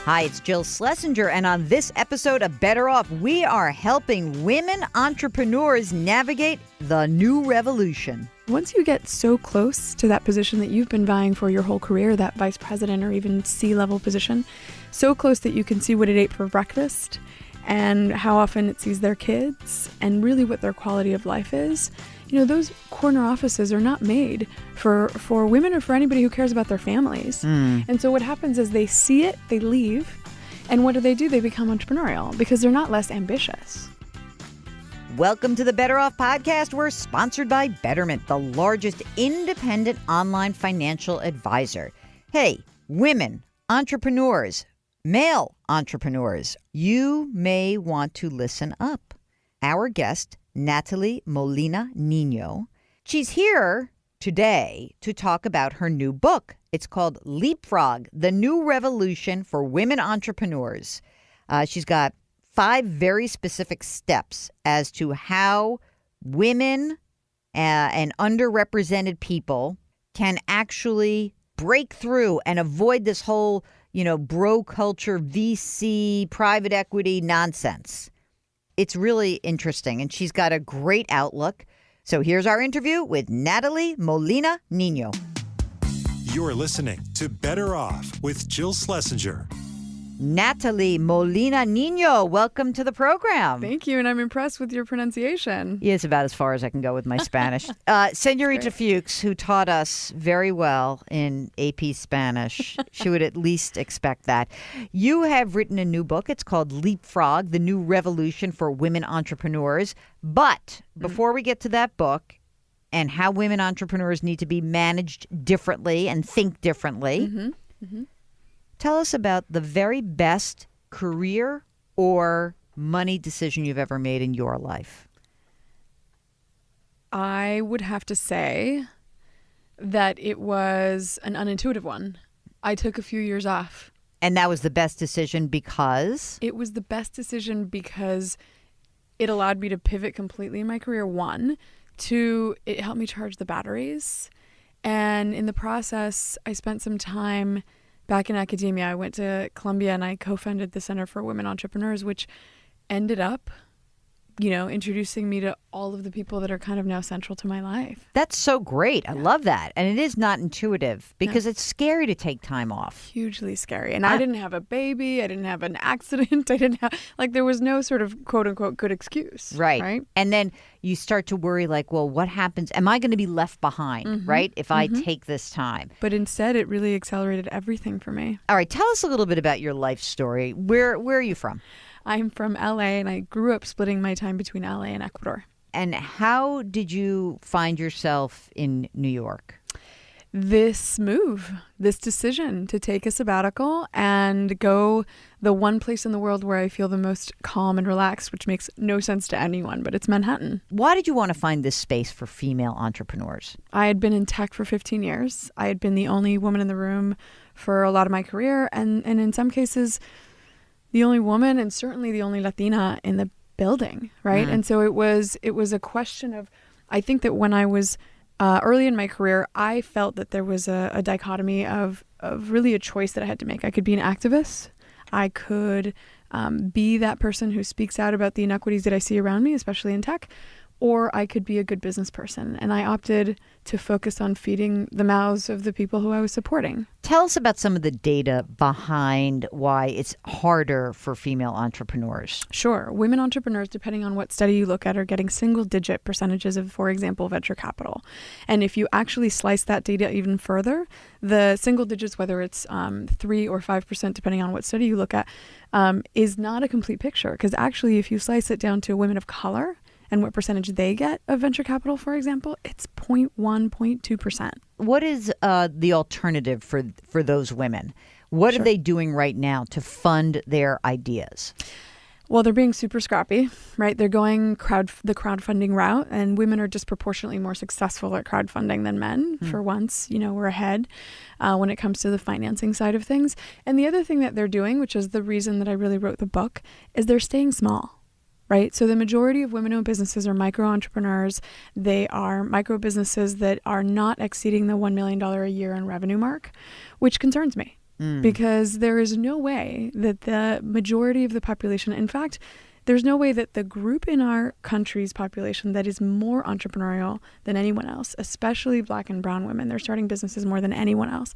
Hi, it's Jill Schlesinger, and on this episode of Better Off, we are helping women entrepreneurs navigate the new revolution. Once you get so close to that position that you've been vying for your whole career, that vice president or even C-level position, so close that you can see what it ate for breakfast and how often it sees their kids and really what their quality of life is. You know, those corner offices are not made for women or for anybody who cares about their families. And so what happens is they see it, they leave, and what do? They become entrepreneurial because they're not less ambitious. Welcome to the Better Off podcast. We're sponsored by Betterment, the largest independent online financial advisor. Hey, women, entrepreneurs, male entrepreneurs, you may want to listen up. Our guest, Nathalie Molina Niño, she's here today to talk about her new book. It's called Leapfrog, the New Revolution for Women Entrepreneurs. She's got 5 very specific steps as to how women and underrepresented people can actually break through and avoid this whole, bro culture, VC, private equity nonsense. It's really interesting, and she's got a great outlook. So here's our interview with Nathalie Molina Niño. You're listening to Better Off with Jill Schlesinger. Nathalie Molina Niño, welcome to the program. Thank you, and I'm impressed with your pronunciation. Yeah, it's about as far as I can go with my Spanish. Senorita Fuchs, who taught us very well in AP Spanish, she would at least expect that. You have written a new book. It's called Leapfrog, the New Revolution for Women Entrepreneurs. But before we get to that book and how women entrepreneurs need to be managed differently and think differently, tell us about the very best career or money decision you've ever made in your life. I would have to say that it was an unintuitive one. I took a few years off. And that was the best decision because? It was the best decision because it allowed me to pivot completely in my career, 1. 2, it helped me charge the batteries. And in the process, I spent some time back in academia. I went to Columbia and I co-founded the Center for Women Entrepreneurs, which ended up, introducing me to all of the people that are kind of now central to my life. That's so great. I love that. And it is not intuitive because it's scary to take time off. Hugely scary. And I didn't have a baby. I didn't have an accident. I didn't have, there was no sort of quote unquote good excuse. Right. And then you start to worry well, what happens? Am I going to be left behind, right? If I take this time. But instead, it really accelerated everything for me. All right. Tell us a little bit about your life story. Where are you from? I'm from LA, and I grew up splitting my time between LA and Ecuador. And how did you find yourself in New York? This decision to take a sabbatical and go the one place in the world where I feel the most calm and relaxed, which makes no sense to anyone, but it's Manhattan. Why did you want to find this space for female entrepreneurs? I had been in tech for 15 years. I had been the only woman in the room for a lot of my career, and in some cases, the only woman and certainly the only Latina in the building, right? And so it was a question of, I think that when I was early in my career, I felt that there was a dichotomy of really a choice that I had to make. I could be an activist. I could be that person who speaks out about the inequities that I see around me, especially in tech, or I could be a good business person. And I opted to focus on feeding the mouths of the people who I was supporting. Tell us about some of the data behind why it's harder for female entrepreneurs. Sure. Women entrepreneurs, depending on what study you look at, are getting single-digit percentages of, for example, venture capital. And if you actually slice that data even further, the single digits, whether it's 3 or 5%, depending on what study you look at, is not a complete picture. Because actually, if you slice it down to women of color, and what percentage they get of venture capital, for example, it's 0.1, 0.2%. What is the alternative for those women? What are they doing right now to fund their ideas? Well, they're being super scrappy, right? They're going the crowdfunding route, and women are disproportionately more successful at crowdfunding than men. For once, we're ahead when it comes to the financing side of things. And the other thing that they're doing, which is the reason that I really wrote the book, is they're staying small. Right. So the majority of women-owned businesses are micro entrepreneurs. They are micro businesses that are not exceeding the $1 million a year in revenue mark, which concerns me. because there is no way that the majority of the population, in fact, there's no way that the group in our country's population that is more entrepreneurial than anyone else, especially Black and brown women, they're starting businesses more than anyone else.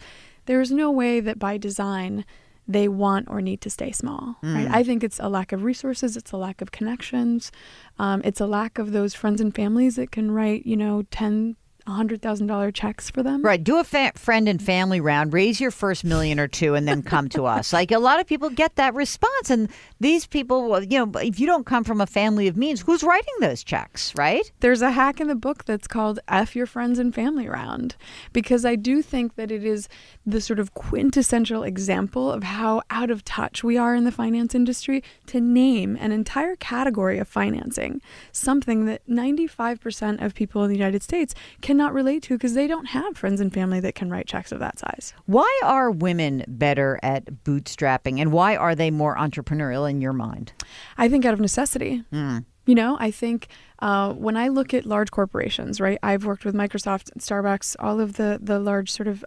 There is no way that by design they want or need to stay small, right? I think it's a lack of resources. It's a lack of connections. It's a lack of those friends and families that can write, $10,000, $100,000 checks for them. Right. Do a friend and family round, raise your first million or two, and then come to us. Like, a lot of people get that response. And these people, if you don't come from a family of means, who's writing those checks, right? There's a hack in the book that's called F Your Friends and Family Round, because I do think that it is the sort of quintessential example of how out of touch we are in the finance industry to name an entire category of financing, something that 95% of people in the United States cannot relate to because they don't have friends and family that can write checks of that size. Why are women better at bootstrapping, and why are they more entrepreneurial in your mind? I think out of necessity. I think when I look at large corporations, right, I've worked with Microsoft, Starbucks, all of the large sort of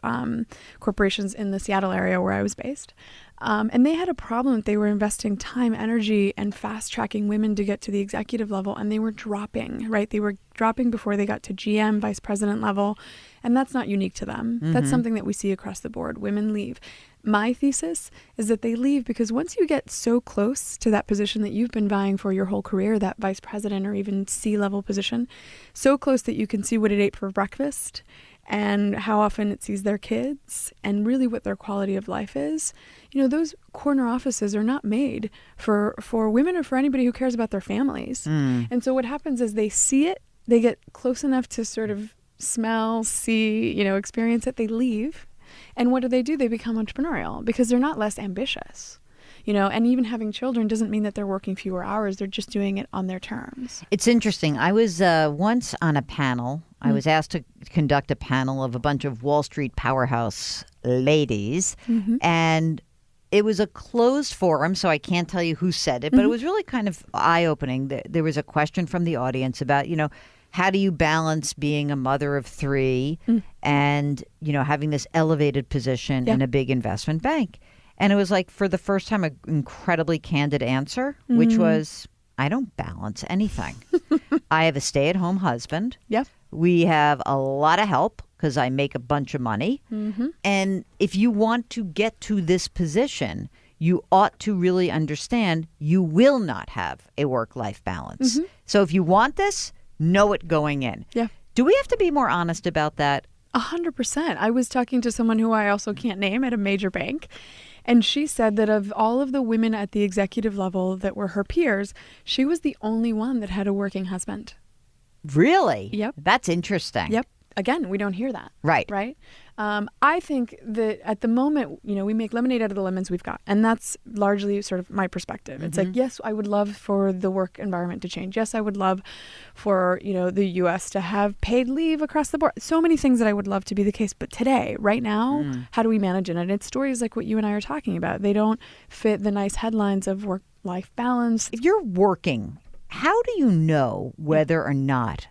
corporations in the Seattle area where I was based. And they had a problem that they were investing time, energy, and fast tracking women to get to the executive level, and they were dropping, right? They were dropping before they got to GM, vice president level, and that's not unique to them. That's something that we see across the board. Women leave. My thesis is that they leave because once you get so close to that position that you've been vying for your whole career, that vice president or even C-level position, so close that you can see what it ate for breakfast and how often it sees their kids and really what their quality of life is. Those corner offices are not made for women or for anybody who cares about their families. And so what happens is they see it, they get close enough to sort of smell, see, experience it, they leave. And what do? They become entrepreneurial because they're not less ambitious. And even having children doesn't mean that they're working fewer hours. They're just doing it on their terms. It's interesting. I was once on a panel. I was asked to conduct a panel of a bunch of Wall Street powerhouse ladies. And it was a closed forum, so I can't tell you who said it, but it was really kind of eye-opening. There was a question from the audience about, how do you balance being a mother of three and, having this elevated position in a big investment bank? And it was like, for the first time, an incredibly candid answer, which was, I don't balance anything. I have a stay-at-home husband. Yep. We have a lot of help because I make a bunch of money. And if you want to get to this position, you ought to really understand you will not have a work-life balance. So if you want this, know it going in. Yeah. Do we have to be more honest about that? 100%. I was talking to someone who I also can't name at a major bank, and she said that of all of the women at the executive level that were her peers, she was the only one that had a working husband. Really? Yep. That's interesting. Yep. Again, we don't hear that. Right. Right. I think that at the moment, we make lemonade out of the lemons we've got. And that's largely sort of my perspective. It's like, yes, I would love for the work environment to change. Yes, I would love for, the U.S. to have paid leave across the board. So many things that I would love to be the case. But today, right now, how do we manage it? And it's stories like what you and I are talking about. They don't fit the nice headlines of work-life balance. If you're working, how do you know whether or not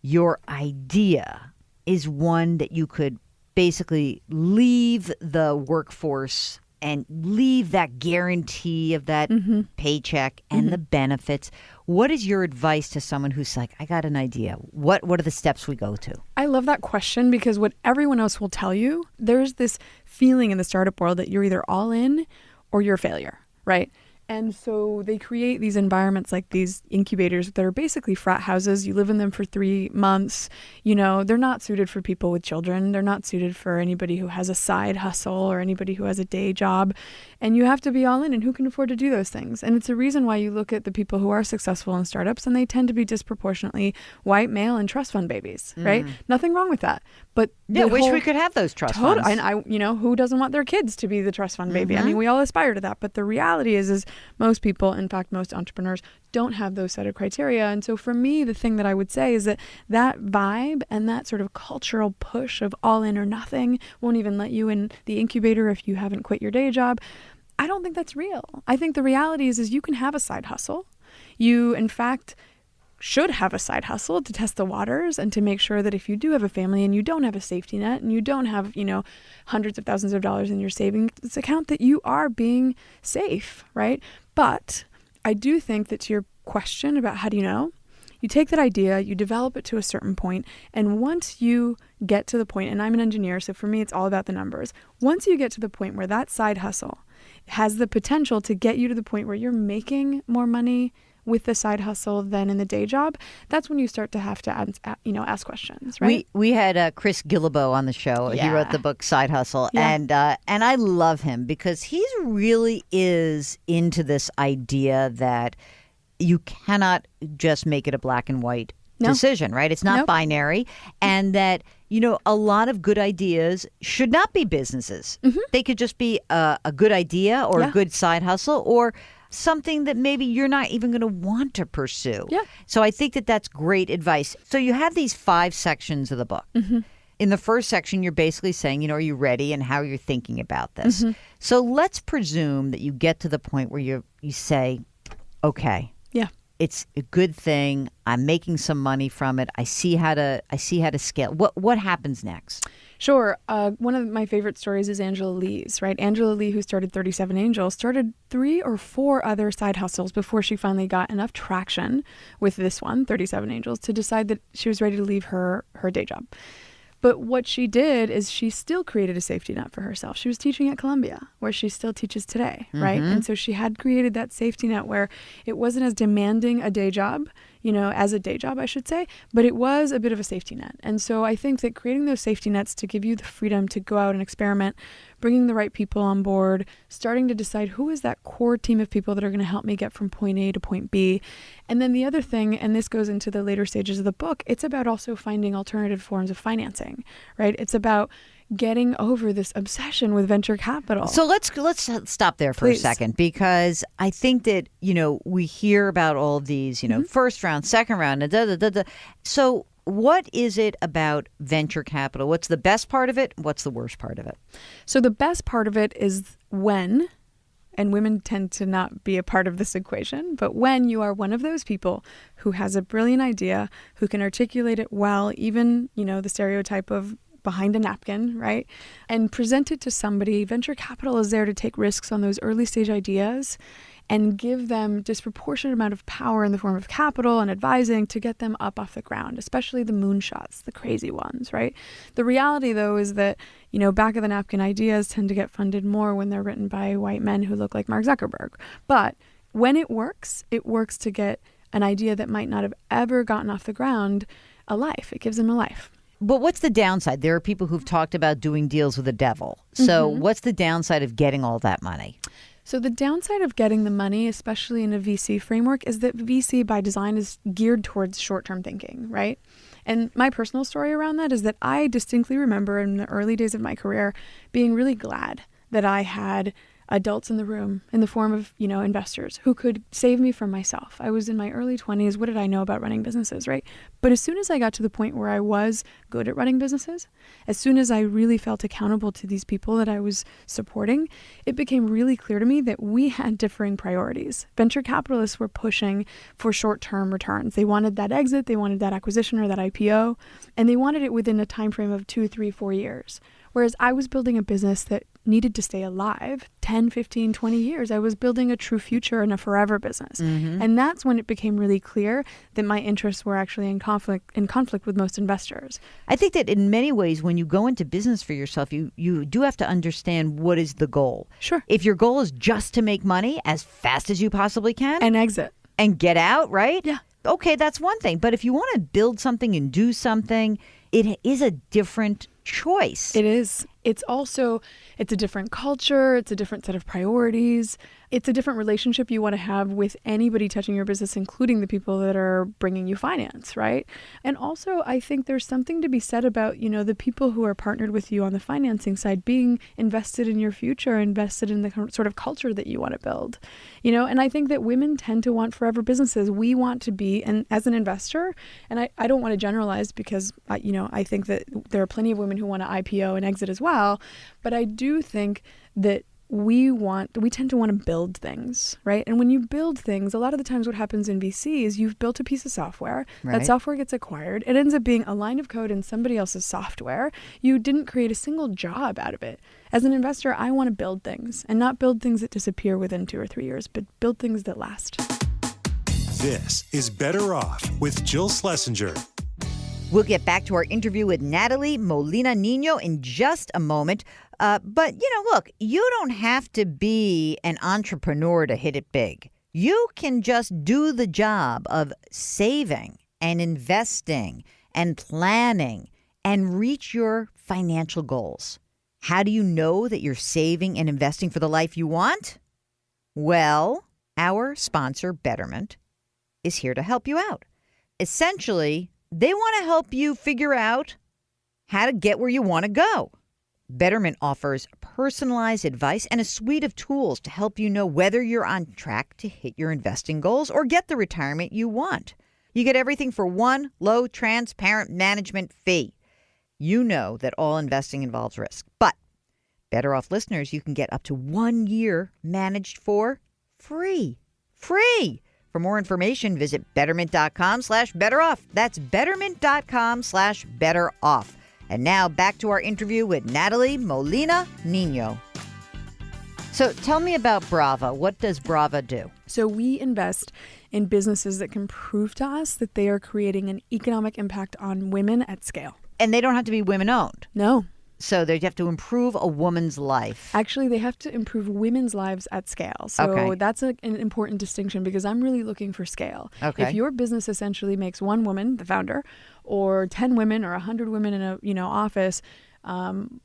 your idea is one that you could basically leave the workforce and leave that guarantee of that paycheck and the benefits? What is your advice to someone who's like, I got an idea? What are the steps we go to? I love that question because what everyone else will tell you, there's this feeling in the startup world that you're either all in or you're a failure, right? And so they create these environments like these incubators that are basically frat houses. You live in them for 3 months. They're not suited for people with children. They're not suited for anybody who has a side hustle or anybody who has a day job. And you have to be all in, and who can afford to do those things? And it's a reason why you look at the people who are successful in startups, and they tend to be disproportionately white, male, and trust fund babies, right? Nothing wrong with that. But yeah, wish we could have those trust funds. And who doesn't want their kids to be the trust fund baby? I mean, we all aspire to that. But the reality is most people, in fact, most entrepreneurs, don't have those set of criteria. And so for me, the thing that I would say is that vibe and that sort of cultural push of all in or nothing won't even let you in the incubator if you haven't quit your day job. I don't think that's real. I think the reality is you can have a side hustle. You, in fact, should have a side hustle to test the waters and to make sure that if you do have a family and you don't have a safety net and you don't have, hundreds of thousands of dollars in your savings account, that you are being safe, right? But I do think that to your question about how do you know, you take that idea, you develop it to a certain point, and once you get to the point, and I'm an engineer, so for me it's all about the numbers. Once you get to the point where that side hustle has the potential to get you to the point where you're making more money with the side hustle than in the day job, that's when you start to have to ask questions, right? We had Chris Gillibo on the show. Yeah. He wrote the book Side Hustle, Yeah. and I love him because he really is into this idea that you cannot just make it a black and white decision, right? It's not binary, and that a lot of good ideas should not be businesses. Mm-hmm. They could just be a good idea or a good side hustle or something that maybe you're not even going to want to pursue. Yeah. So I think that that's great advice. So you have these 5 sections of the book. Mm-hmm. In the first section, you're basically saying, are you ready and how you're thinking about this. Mm-hmm. So let's presume that you get to the point where you say, okay, it's a good thing. I'm making some money from it. I see how to scale. What happens next? Sure. One of my favorite stories is Angela Lee's, right? Angela Lee, who started 37 Angels, started 3 or 4 other side hustles before she finally got enough traction with this one, 37 Angels, to decide that she was ready to leave her day job. But what she did is she still created a safety net for herself. She was teaching at Columbia, where she still teaches today, right? And so she had created that safety net where it wasn't as demanding a day job, as a day job, I should say, but it was a bit of a safety net. And so I think that creating those safety nets to give you the freedom to go out and experiment, bringing the right people on board, starting to decide who is that core team of people that are going to help me get from point A to point B. And then the other thing, and this goes into the later stages of the book, it's about also finding alternative forms of financing, right? It's about getting over this obsession with venture capital. So let's stop there for a second, because I think that, we hear about all of these, first round, second round, So what is it about venture capital? What's the best part of it? What's the worst part of it? So the best part of it is when, and women tend to not be a part of this equation, but when you are one of those people who has a brilliant idea, who can articulate it well, even, the stereotype of behind a napkin, right? And present it to somebody. Venture capital is there to take risks on those early stage ideas and give them disproportionate amount of power in the form of capital and advising to get them up off the ground, especially the moonshots, the crazy ones, right? The reality, though, is that, back of the napkin ideas tend to get funded more when they're written by white men who look like Mark Zuckerberg. But when it works to get an idea that might not have ever gotten off the ground a life. It gives them a life. But what's the downside? There are people who've talked about doing deals with the devil. So what's the downside of getting all that money? So the downside of getting the money, especially in a VC framework, is that VC by design is geared towards short-term thinking, right? And my personal story around that is that I distinctly remember in the early days of my career being really glad that I had adults in the room in the form of, investors who could save me from myself. I was in my early 20s. What did I know about running businesses, right? But as soon as I got to the point where I was good at running businesses, as soon as I really felt accountable to these people that I was supporting, it became really clear to me that we had differing priorities. Venture capitalists were pushing for short-term returns. They wanted that exit, they wanted that acquisition or that IPO, and they wanted it within a time frame of 2, 3, 4 years. Whereas I was building a business that needed to stay alive 10, 15, 20 years. I was building a true future and a forever business. And that's when it became really clear that my interests were actually in conflict with most investors. I think that in many ways, when you go into business for yourself, you do have to understand what is the goal. Sure. If your goal is just to make money as fast as you possibly can. And exit. And get out, right? Yeah. Okay, that's one thing. But if you want to build something and do something, it is a different choice. It is. It's a different culture. It's a different set of priorities. It's a different relationship you want to have with anybody touching your business, including the people that are bringing you finance, right? And also, I think there's something to be said about, the people who are partnered with you on the financing side being invested in your future, invested in the sort of culture that you want to build, and I think that women tend to want forever businesses. We want to be, and as an investor, and I don't want to generalize because, I think that there are plenty of women who want to IPO and exit as well, but I do think that we tend to want to build things, right? And when you build things, a lot of the times what happens in VC is you've built a piece of software. Right. That software gets acquired. It ends up being a line of code in somebody else's software. You didn't create a single job out of it. As an investor, I want to build things, and not build things that disappear within 2 or 3 years, but build things that last. This is Better Off with Jill Schlesinger. We'll get back to our interview with Nathalie Molina Niño in just a moment. But, look, you don't have to be an entrepreneur to hit it big. You can just do the job of saving and investing and planning and reach your financial goals. How do you know that you're saving and investing for the life you want? Well, our sponsor, Betterment, is here to help you out. Essentially, they want to help you figure out how to get where you want to go. Betterment offers personalized advice and a suite of tools to help you know whether you're on track to hit your investing goals or get the retirement you want. You get everything for one low, transparent management fee. You know that all investing involves risk, but Better Off listeners, you can get up to 1 year managed for free. Free! For more information, visit betterment.com/betteroff. That's betterment.com/betteroff. And now back to our interview with Nathalie Molina Niño. So tell me about Brava. What does Brava do? So we invest in businesses that can prove to us that they are creating an economic impact on women at scale. And they don't have to be women-owned. No. So they have to improve a woman's life. Actually, they have to improve women's lives at scale. So that's an important distinction because I'm really looking for scale. Okay. If your business essentially makes one woman, the founder, or 10 women or 100 women in a office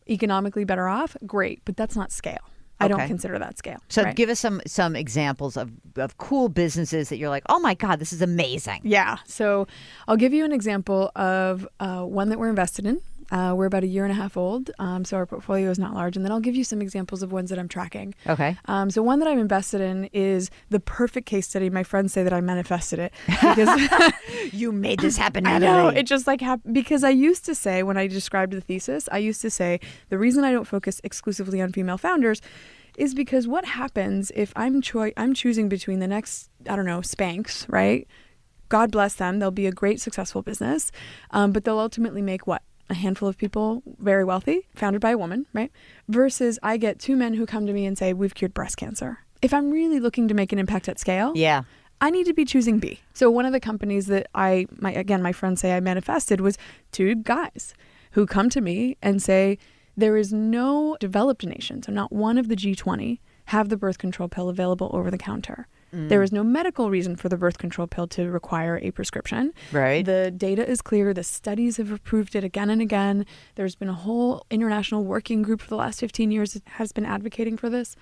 economically better off, great. But that's not scale. I don't consider that scale. So right? Give us some examples of cool businesses that you're like, oh my God, this is amazing. Yeah. So I'll give you an example of one that we're invested in. We're about 1.5 years old, so our portfolio is not large. And then I'll give you some examples of ones that I'm tracking. Okay. So one that I'm invested in is the perfect case study. My friends say that I manifested it. Because you made this happen, I Nathalie. know. It just happened. Because I used to say, when I described the thesis, I used to say, the reason I don't focus exclusively on female founders is because what happens if I'm choosing between the next, Spanx, right? God bless them. They'll be a great, successful business. But they'll ultimately make what? A handful of people very wealthy, founded by a woman, right? Versus I get 2 men who come to me and say, we've cured breast cancer. If I'm really looking to make an impact at scale, I need to be choosing B. So one of the companies that my friends say I manifested was 2 guys who come to me and say, there is no developed nation, so not one of the G20, have the birth control pill available over the counter. There is no medical reason for the birth control pill to require a prescription. Right. The data is clear. The studies have approved it again and again. There's been a whole international working group for the last 15 years that has been advocating for this.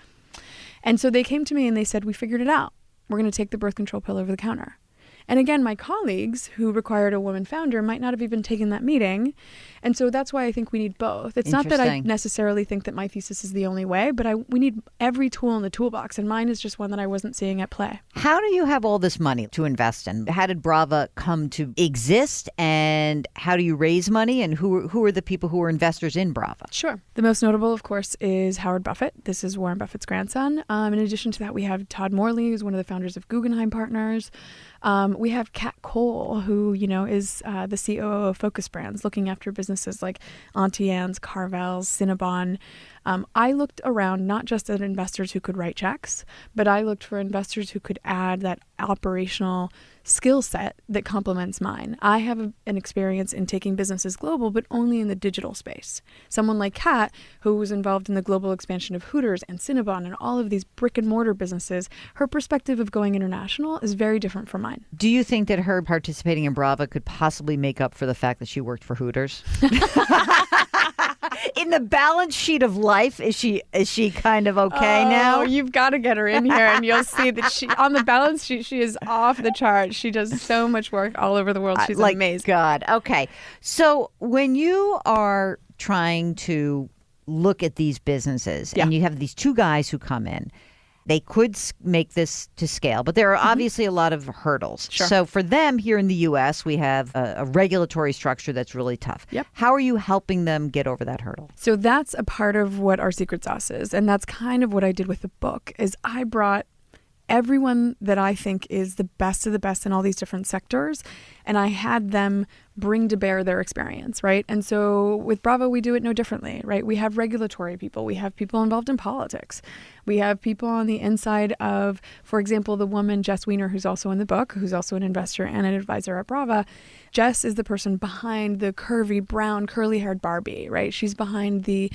And so they came to me and they said, we figured it out. We're going to take the birth control pill over the counter. And again, my colleagues who required a woman founder might not have even taken that meeting. And so that's why I think we need both. It's not that I necessarily think that my thesis is the only way, but we need every tool in the toolbox. And mine is just one that I wasn't seeing at play. How do you have all this money to invest in? How did Brava come to exist? And how do you raise money? And who are the people who are investors in Brava? Sure. The most notable, of course, is Howard Buffett. This is Warren Buffett's grandson. In addition to that, we have Todd Morley, who's one of the founders of Guggenheim Partners. We have Kat Cole, who, is the COO of Focus Brands, looking after businesses like Auntie Anne's, Carvel's, Cinnabon. I looked around not just at investors who could write checks, but I looked for investors who could add that operational skill set that complements mine. I have an experience in taking businesses global, but only in the digital space. Someone like Kat, who was involved in the global expansion of Hooters and Cinnabon and all of these brick and mortar businesses, her perspective of going international is very different from mine. Do you think that her participating in Brava could possibly make up for the fact that she worked for Hooters? In the balance sheet of life, is she kind of okay now? Oh, you've got to get her in here, and you'll see that on the balance sheet, she is off the chart. She does so much work all over the world. She's amazing. God. Okay. So when you are trying to look at these businesses and you have these 2 guys who come in, They could make this to scale, but there are obviously a lot of hurdles. Sure. So for them here in the U.S., we have a regulatory structure that's really tough. Yep. How are you helping them get over that hurdle? So that's a part of what our secret sauce is. And that's kind of what I did with the book is I brought everyone that I think is the best of the best in all these different sectors. And I had them bring to bear their experience, right? And so with Brava, we do it no differently, right? We have regulatory people. We have people involved in politics. We have people on the inside of, for example, the woman, Jess Weiner, who's also in the book, who's also an investor and an advisor at Brava. Jess is the person behind the curvy, brown, curly-haired Barbie, right? She's behind the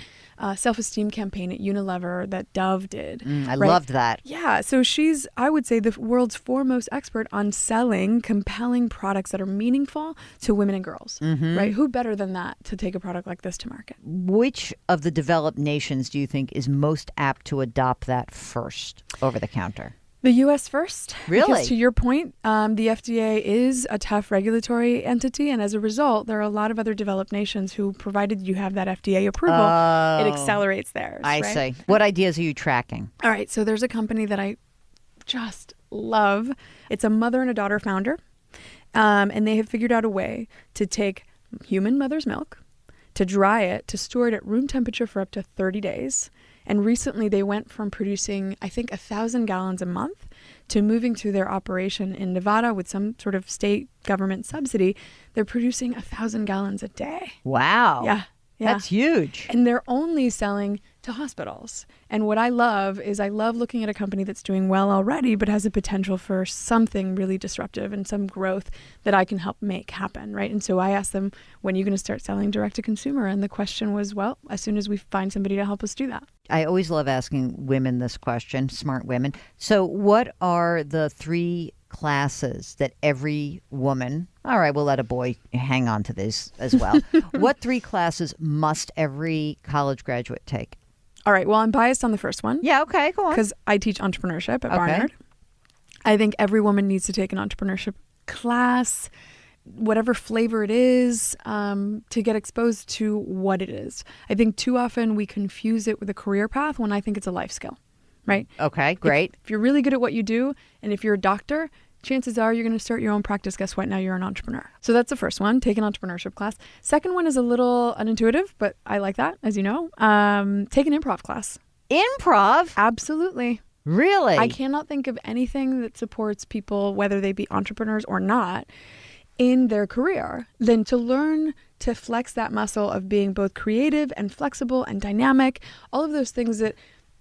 self-esteem campaign at Unilever that Dove did. I right? loved that. Yeah. So she's, I would say, the world's foremost expert on selling compelling products that are meaningful to women and girls, right? Who better than that to take a product like this to market? Which of the developed nations do you think is most apt to adopt that first over the counter? The U.S. first. Really? Because to your point, the FDA is a tough regulatory entity. And as a result, there are a lot of other developed nations who, provided you have that FDA approval, it accelerates theirs. I right? see. What ideas are you tracking? All right. So there's a company that I just love. It's a mother and a daughter founder. And they have figured out a way to take human mother's milk, to dry it, to store it at room temperature for up to 30 days. And recently they went from producing, I think, 1,000 gallons a month to moving through their operation in Nevada with some sort of state government subsidy. They're producing 1,000 gallons a day. Wow. Yeah. That's huge. And they're only selling to hospitals. And what I love is I love looking at a company that's doing well already, but has a potential for something really disruptive and some growth that I can help make happen, right? And so I asked them, when are you going to start selling direct to consumer? And the question was, well, as soon as we find somebody to help us do that. I always love asking women this question, smart women. So what are the 3 classes that every woman, all right, we'll let a boy hang on to this as well. What 3 classes must every college graduate take? All right. Well, I'm biased on the first one. Yeah, okay, go on. Because I teach entrepreneurship at Barnard. I think every woman needs to take an entrepreneurship class, whatever flavor it is, to get exposed to what it is. I think too often we confuse it with a career path when I think it's a life skill, right? Okay, great. If you're really good at what you do, and if you're a doctor, chances are you're going to start your own practice. Guess what? Now you're an entrepreneur. So that's the first one. Take an entrepreneurship class. Second one is a little unintuitive, but I like that, as you know. Take an improv class. Improv? Absolutely. Really? I cannot think of anything that supports people, whether they be entrepreneurs or not, in their career than to learn to flex that muscle of being both creative and flexible and dynamic. All of those things that,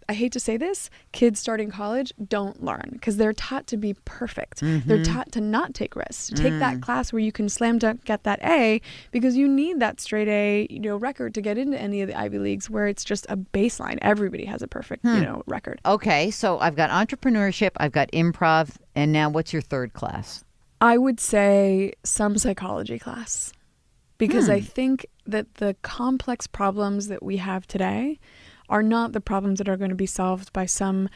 I hate to say this, kids starting college don't learn because they're taught to be perfect. They're taught to not take risks. Take that class where you can slam dunk get that A, because you need that straight A, record to get into any of the Ivy Leagues where it's just a baseline. Everybody has a perfect, record. Okay, so I've got entrepreneurship, I've got improv, and now what's your third class? I would say some psychology class, because I think that the complex problems that we have today are not the problems that are going to be solved by some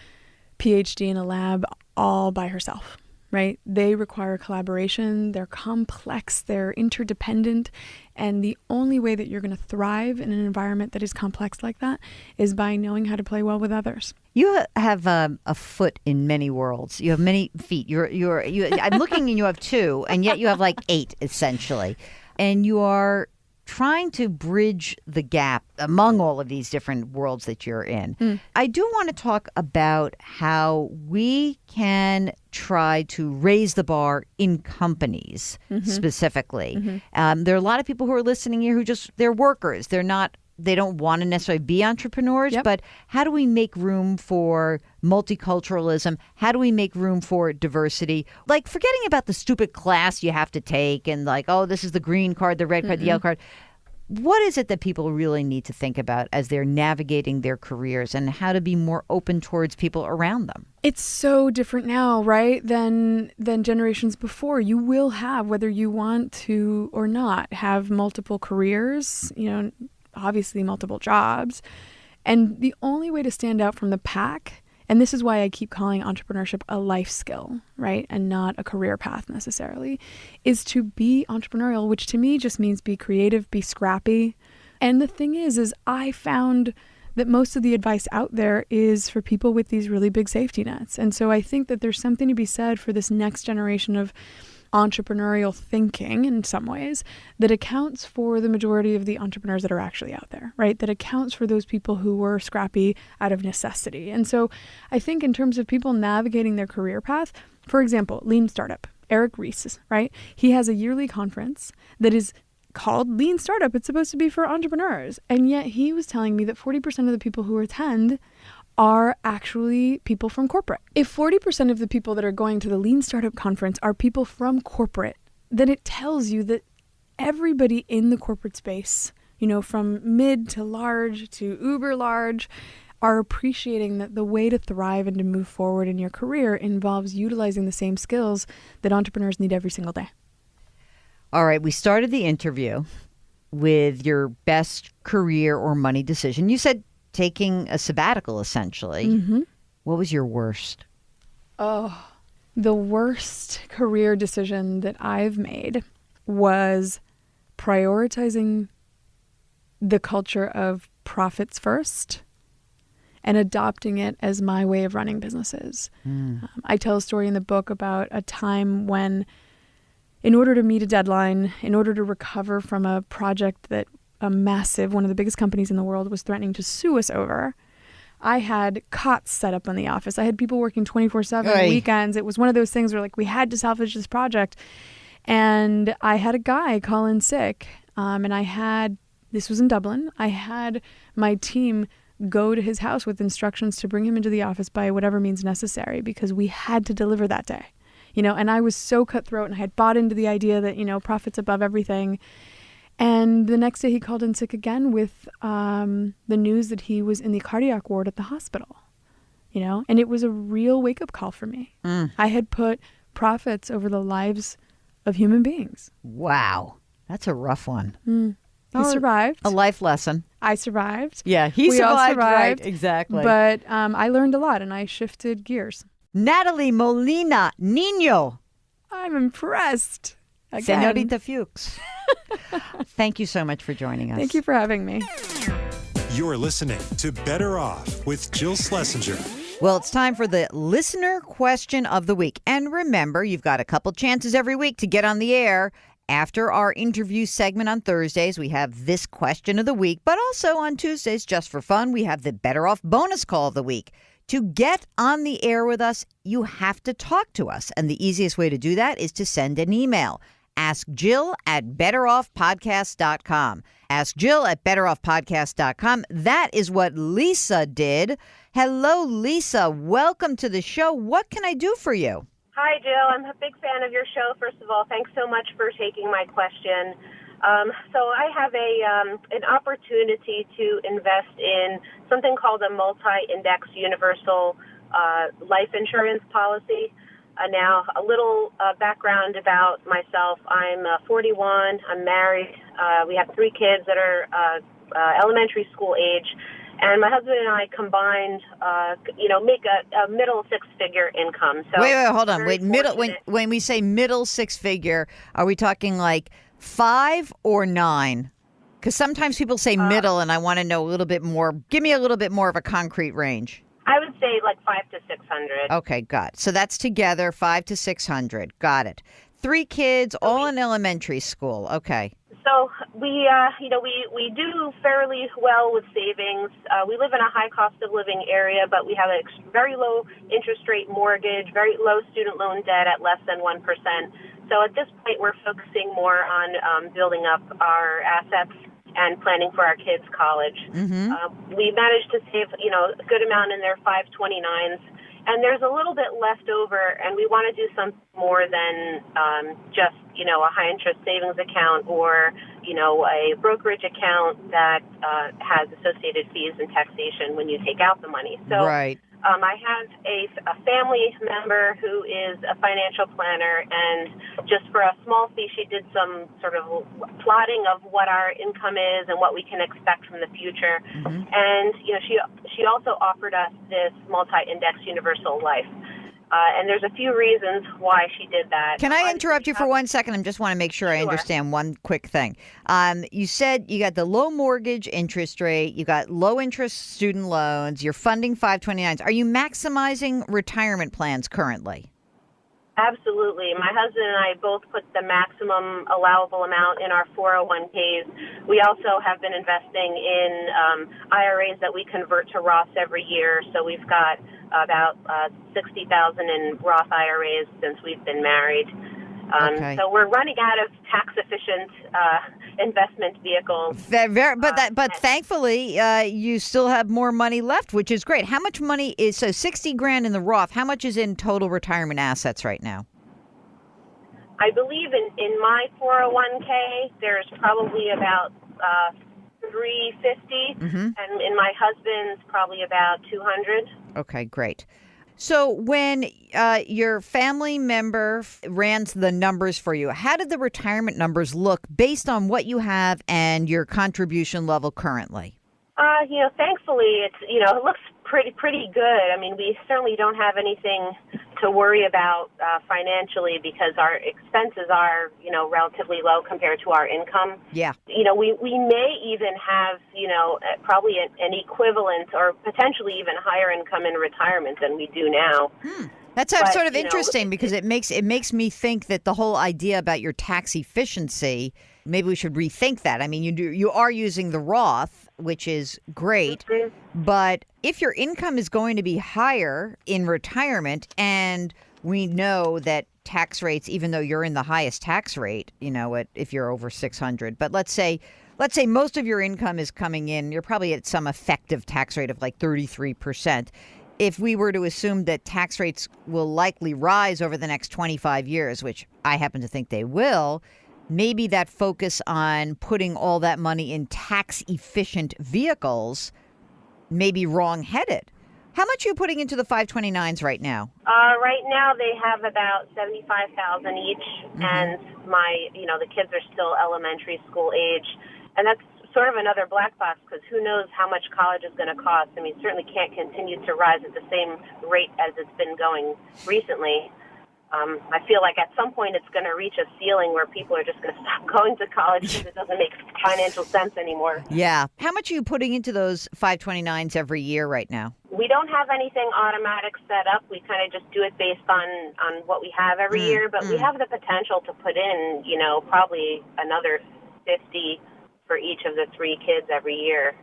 PhD in a lab all by herself, right? They require collaboration. They're complex. They're interdependent. And the only way that you're going to thrive in an environment that is complex like that is by knowing how to play well with others. You have a foot in many worlds. You have many feet. I'm looking and you have 2, and yet you have like 8 essentially. And you are trying to bridge the gap among all of these different worlds that you're in. I do want to talk about how we can try to raise the bar in companies specifically. There are a lot of people who are listening here who they're workers. They don't want to necessarily be entrepreneurs, but how do we make room for multiculturalism? How do we make room for diversity? Like forgetting about the stupid class you have to take and like, oh, this is the green card, the red card, the yellow card. What is it that people really need to think about as they're navigating their careers and how to be more open towards people around them? It's so different now, right, than generations before. You will have, whether you want to or not, have multiple careers, obviously multiple jobs. And the only way to stand out from the pack, and this is why I keep calling entrepreneurship a life skill, right, and not a career path necessarily, is to be entrepreneurial, which to me just means be creative, be scrappy. And the thing is I found that most of the advice out there is for people with these really big safety nets. And so I think that there's something to be said for this next generation of entrepreneurial thinking in some ways that accounts for the majority of the entrepreneurs that are actually out there, right? That accounts for those people who were scrappy out of necessity. And so I think in terms of people navigating their career path, for example, Lean Startup, Eric Ries, right? He has a yearly conference that is called Lean Startup. It's supposed to be for entrepreneurs. And yet he was telling me that 40% of the people who attend are actually people from corporate. If 40% of the people that are going to the Lean Startup conference are people from corporate, then it tells you that everybody in the corporate space, from mid to large to uber large, are appreciating that the way to thrive and to move forward in your career involves utilizing the same skills that entrepreneurs need every single day. All right, we started the interview with your best career or money decision. You said taking a sabbatical, essentially. Mm-hmm. What was your worst? Oh, the worst career decision that I've made was prioritizing the culture of profits first and adopting it as my way of running businesses. I tell a story in the book about a time when, in order to meet a deadline, in order to recover from a project that one of the biggest companies in the world was threatening to sue us over, I had cots set up in the office. I had people working 24/7 weekends. It was one of those things where we had to salvage this project. And I had a guy call in sick. This was in Dublin. I had my team go to his house with instructions to bring him into the office by whatever means necessary because we had to deliver that day. And I was so cutthroat and I had bought into the idea that, profits above everything. And the next day he called in sick again with the news that he was in the cardiac ward at the hospital, and it was a real wake-up call for me. I had put profits over the lives of human beings. Wow. That's a rough one. He survived. A life lesson. I survived. Yeah, we survived. all survived. Right, exactly. But I learned a lot and I shifted gears. Nathalie Molina Niño. I'm impressed. Again. Señorita Fuchs. Thank you so much for joining us. Thank you for having me. You're listening to Better Off with Jill Schlesinger. Well, it's time for the listener question of the week. And remember, you've got a couple chances every week to get on the air. After our interview segment on Thursdays, we have this question of the week. But also on Tuesdays, just for fun, we have the Better Off bonus call of the week. To get on the air with us, you have to talk to us. And the easiest way to do that is to send an email. Ask Jill at betteroffpodcast.com. Ask Jill at betteroffpodcast.com. That is what Lisa did. Hello, Lisa. Welcome to the show. What can I do for you? Hi, Jill. I'm a big fan of your show, first of all. Thanks so much for taking my question. So I have an opportunity to invest in something called a multi-index universal life insurance policy. Now, a little background about myself. I'm 41. I'm married. We have 3 kids that are elementary school age. And my husband and I combined, make a middle 6-figure income. So wait, hold on. Wait, middle. When we say middle 6-figure, are we talking like 5 or 9? Because sometimes people say middle, and I want to know a little bit more. Give me a little bit more of a concrete range. I would say like 500 to 600. Okay, got it. So that's together 500 to 600. Got it. 3 kids, all in elementary school. Okay. So we do fairly well with savings. We live in a high cost of living area, but we have a very low interest rate mortgage, very low student loan debt at less than 1%. So at this point, we're focusing more on building up our assets and planning for our kids' college. Mm-hmm. We managed to save, a good amount in their 529s. And there's a little bit left over, and we want to do something more than just, a high-interest savings account or, a brokerage account that has associated fees and taxation when you take out the money. So right. I have a family member who is a financial planner, and just for a small fee, she did some sort of plotting of what our income is and what we can expect from the future. Mm-hmm. And, she also offered us this multi-index universal life. And there's a few reasons why she did that. Can I interrupt you for 1 second? I just want to make sure I understand one quick thing. You said you got the low mortgage interest rate, you got low interest student loans, you're funding 529s. Are you maximizing retirement plans currently? Absolutely. My husband and I both put the maximum allowable amount in our 401ks. We also have been investing in IRAs that we convert to Roths every year. So we've got about $60,000 in Roth IRAs since we've been married. Okay. So we're running out of tax-efficient investment vehicles. But thankfully, you still have more money left, which is great. How much money is so $60,000 in the Roth? How much is in total retirement assets right now? I believe in my 401k, there's probably about $350, and in my husband's probably about $200. Okay, great. So when your family member ran the numbers for you, how did the retirement numbers look based on what you have and your contribution level currently? Thankfully, it looks pretty good. I mean, we certainly don't have anything to worry about financially because our expenses are, relatively low compared to our income. Yeah. We may even have, probably an equivalent or potentially even higher income in retirement than we do now. That's sort of interesting because it makes me think that the whole idea about your tax efficiency, maybe we should rethink that. I mean, you are using the Roth, which is great, but if your income is going to be higher in retirement, and we know that tax rates, even though you're in the highest tax rate, if you're over 600, but let's say most of your income is coming in, you're probably at some effective tax rate of like 33%. If we were to assume that tax rates will likely rise over the next 25 years, which I happen to think they will, maybe that focus on putting all that money in tax-efficient vehicles may be wrong-headed. How much are you putting into the 529s right now? Right now they have about $75,000 each, and the kids are still elementary school age, and that's sort of another black box because who knows how much college is going to cost. I mean, certainly can't continue to rise at the same rate as it's been going recently. I feel like at some point it's going to reach a ceiling where people are just going to stop going to college because it doesn't make financial sense anymore. Yeah. How much are you putting into those 529s every year right now? We don't have anything automatic set up. We kind of just do it based on what we have every year, but we have the potential to put in, probably another 50 for each of the three kids every year.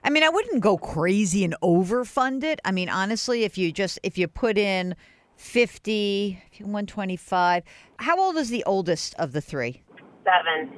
I mean, I wouldn't go crazy and overfund it. I mean, honestly, if you put in 50, 125. How old is the oldest of the three? 7.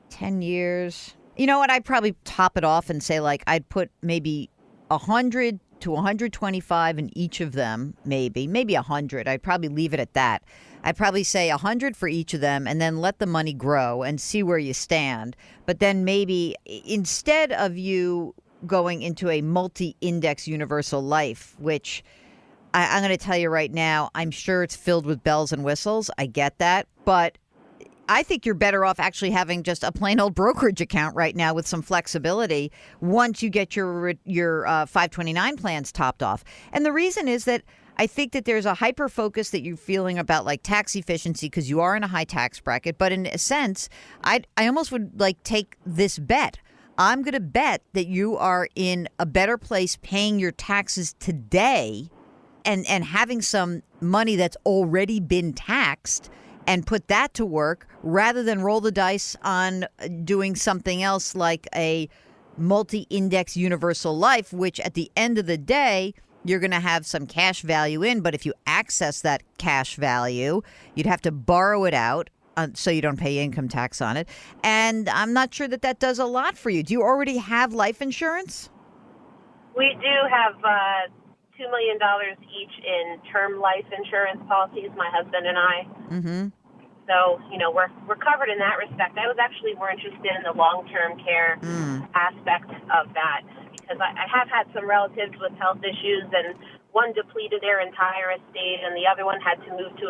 10 years. You know what? I'd probably top it off and say I'd put maybe 100 to 125 in each of them, maybe 100. I'd probably leave it at that. I'd probably say 100 for each of them and then let the money grow and see where you stand. But then maybe instead of you going into a multi-index universal life, which I'm going to tell you right now, I'm sure it's filled with bells and whistles. I get that. But I think you're better off actually having just a plain old brokerage account right now with some flexibility once you get your 529 plans topped off. And the reason is that I think that there's a hyper focus that you're feeling about tax efficiency because you are in a high tax bracket. But in a sense, I almost would take this bet. I'm going to bet that you are in a better place paying your taxes today and having some money that's already been taxed and put that to work rather than roll the dice on doing something else like a multi-index universal life, which at the end of the day, you're going to have some cash value in. But if you access that cash value, you'd have to borrow it out so you don't pay income tax on it. And I'm not sure that does a lot for you. Do you already have life insurance? We do have $2 million each in term life insurance policies, my husband and I. Mm-hmm. So, we're covered in that respect. I was actually more interested in the long-term care aspect of that because I have had some relatives with health issues, and one depleted their entire estate, and the other one had to move to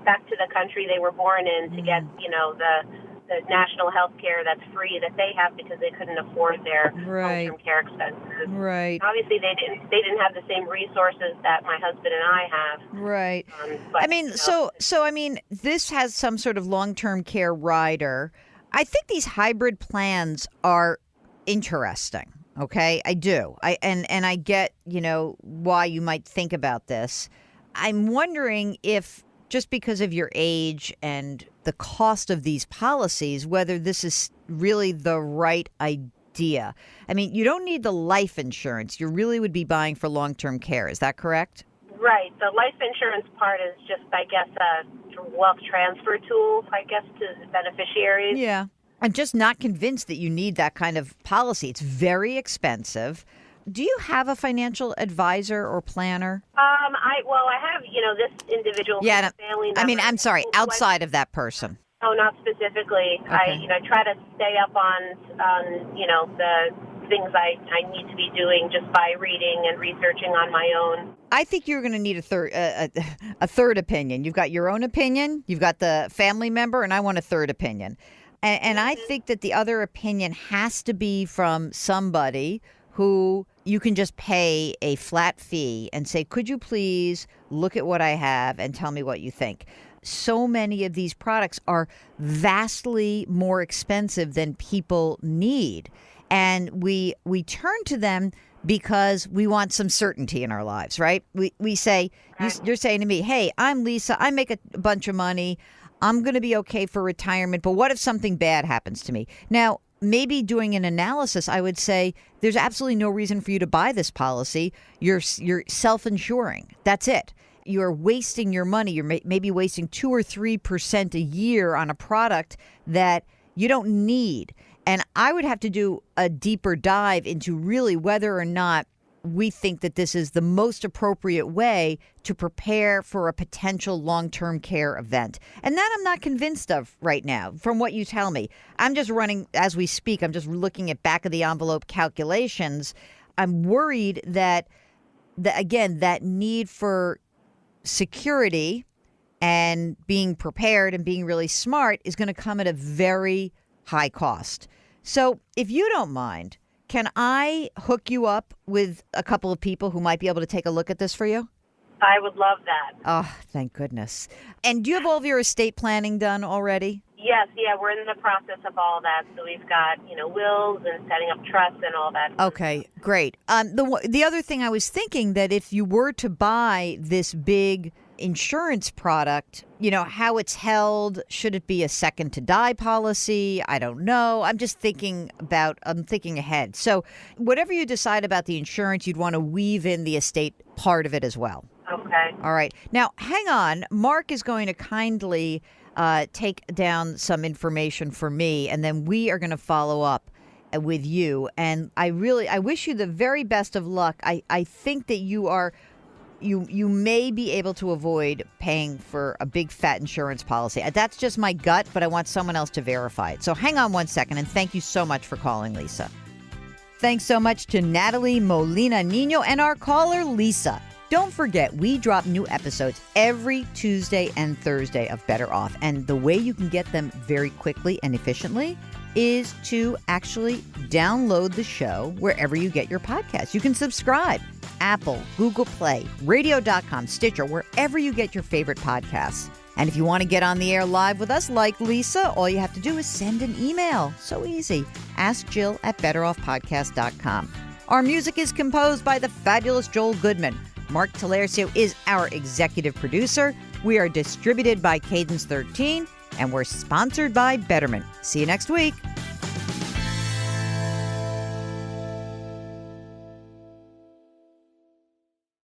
back to the country they were born in to get, the the national health care that's free that they have because they couldn't afford their Right. long-term care expenses. Right. Obviously, they didn't have the same resources that my husband and I have. Right. But, I mean, you know, so I mean, this has some sort of long-term care rider. I think these hybrid plans are interesting. Okay, I do. And I get, why you might think about this. I'm wondering if just because of your age and the cost of these policies, whether this is really the right idea. I mean, you don't need the life insurance. You really would be buying for long-term care. Is that correct? right. The life insurance part is just, I guess, a wealth transfer tool, I guess, to beneficiaries. Yeah. I'm just not convinced that you need that kind of policy. It's very expensive. Do you have a financial advisor or planner? I have, this individual family member. I mean, I'm sorry, outside of that person. No, not specifically. Okay. I try to stay up on the things I need to be doing just by reading and researching on my own. I think you're going to need a third opinion. You've got your own opinion, you've got the family member, and I want a third opinion. And I think that the other opinion has to be from somebody who you can just pay a flat fee and say, could you please look at what I have and tell me what you think? So many of these products are vastly more expensive than people need. And we turn to them because we want some certainty in our lives, right? We say, you're saying to me, hey, I'm Lisa. I make a bunch of money. I'm going to be okay for retirement. But what if something bad happens to me? Now, maybe doing an analysis, I would say there's absolutely no reason for you to buy this policy. You're self-insuring. That's it. You're wasting your money. You're maybe wasting 2 or 3% a year on a product that you don't need. And I would have to do a deeper dive into really whether or not we think that this is the most appropriate way to prepare for a potential long-term care event. And that I'm not convinced of right now from what you tell me. I'm just running, as we speak, I'm just looking at back of the envelope calculations. I'm worried that, that need for security and being prepared and being really smart is going to come at a very high cost. So if you don't mind, can I hook you up with a couple of people who might be able to take a look at this for you? I would love that. Oh, thank goodness. And do you have all of your estate planning done already? Yes, we're in the process of all that. So we've got, wills and setting up trusts and all that. Okay, great. The other thing I was thinking that if you were to buy this big insurance product, how it's held, should it be a second to die policy? I don't know. I'm thinking ahead. So whatever you decide about the insurance, you'd want to weave in the estate part of it as well. Okay. All right. Now, hang on. Mark is going to kindly take down some information for me, and then we are going to follow up with you. And I wish you the very best of luck. I think that you may be able to avoid paying for a big fat insurance policy. That's just my gut, but I want someone else to verify it. So hang on one second, and thank you so much for calling, Lisa. Thanks so much to Nathalie Molina Niño and our caller, Lisa. Don't forget, we drop new episodes every Tuesday and Thursday of Better Off. And the way you can get them very quickly and efficiently is to actually download the show wherever you get your podcasts. You can subscribe. Apple, Google Play, radio.com, Stitcher, wherever you get your favorite podcasts. And if you want to get on the air live with us like Lisa, all you have to do is send an email. So easy. Ask Jill at betteroffpodcast.com. Our music is composed by the fabulous Joel Goodman. Mark Talercio is our executive producer. We are distributed by Cadence 13, and we're sponsored by Betterment. See you next week.